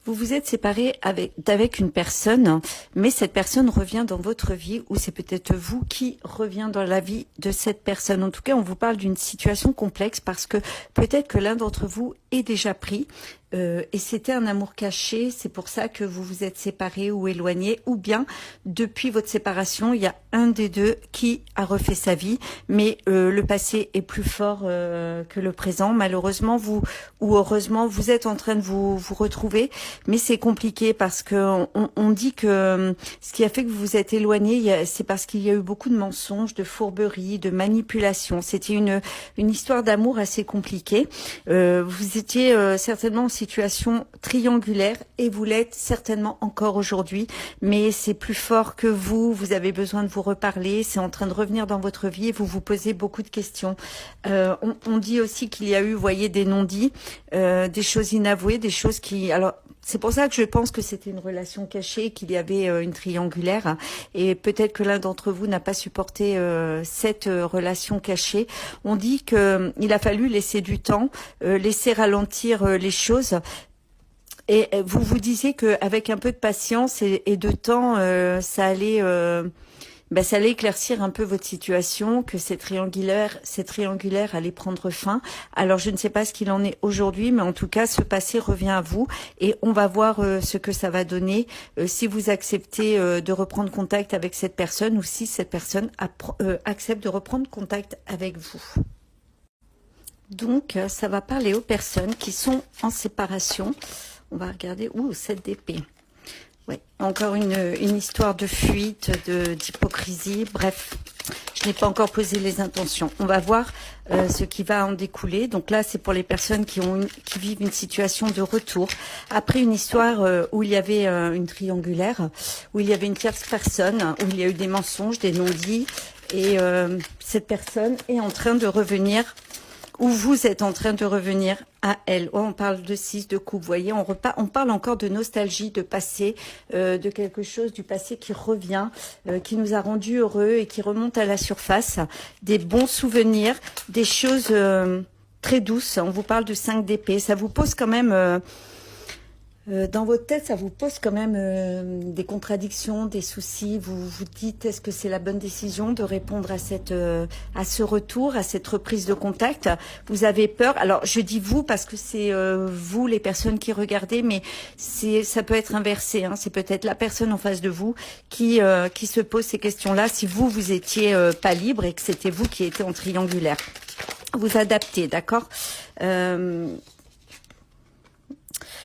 Vous vous êtes séparé avec une personne, mais cette personne revient dans votre vie, ou c'est peut-être vous qui revient dans la vie de cette personne. En tout cas, on vous parle d'une situation complexe parce que peut-être que l'un d'entre vous est déjà pris et c'était un amour caché. C'est pour ça que vous vous êtes séparés ou éloignés, ou bien depuis votre séparation, il y a un des deux qui a refait sa vie, mais le passé est plus fort que le présent. Malheureusement, vous ou heureusement, vous êtes en train de vous retrouver. Mais c'est compliqué parce que on dit que ce qui a fait que vous vous êtes éloigné, c'est parce qu'il y a eu beaucoup de mensonges, de fourberies, de manipulations. C'était une histoire d'amour assez compliquée. Vous étiez certainement en situation triangulaire et vous l'êtes certainement encore aujourd'hui. Mais c'est plus fort que vous. Vous avez besoin de vous reparler. C'est en train de revenir dans votre vie et vous vous posez beaucoup de questions. On dit aussi qu'il y a eu, vous voyez, des non-dits, des choses inavouées, des choses qui... Alors, c'est pour ça que je pense que c'était une relation cachée, qu'il y avait une triangulaire, et peut-être que l'un d'entre vous n'a pas supporté cette relation cachée. On dit que il a fallu laisser du temps, laisser ralentir les choses. Et vous vous disiez qu'avec un peu de patience et de temps, ça allait éclaircir un peu votre situation, que ces triangulaires allait prendre fin. Alors je ne sais pas ce qu'il en est aujourd'hui, mais en tout cas ce passé revient à vous et on va voir ce que ça va donner, si vous acceptez de reprendre contact avec cette personne ou si cette personne accepte de reprendre contact avec vous. Donc ça va parler aux personnes qui sont en séparation. On va regarder, 7 d'épée. Oui, encore une histoire de fuite, d'hypocrisie. Bref, je n'ai pas encore posé les intentions. On va voir ce qui va en découler. Donc là, c'est pour les personnes qui vivent une situation de retour. Après une histoire où il y avait une triangulaire, où il y avait une tierce personne, où il y a eu des mensonges, des non-dits. Et cette personne est en train de revenir, où vous êtes en train de revenir à elle. On parle de 6 de coupe, vous voyez, on parle encore de nostalgie, de passé, de quelque chose du passé qui revient, qui nous a rendus heureux et qui remonte à la surface, des bons souvenirs, des choses très douces. On vous parle de 5 d'épée, ça vous pose quand même... dans votre tête, ça vous pose quand même des contradictions, des soucis. Vous vous dites, est-ce que c'est la bonne décision de répondre à ce retour, à cette reprise de contact? Vous avez peur. Alors, je dis vous parce que c'est vous, les personnes qui regardez, mais ça peut être inversé. Hein. C'est peut-être la personne en face de vous qui se pose ces questions-là. Si vous étiez pas libre et que c'était vous qui étiez en triangulaire, vous adaptez, d'accord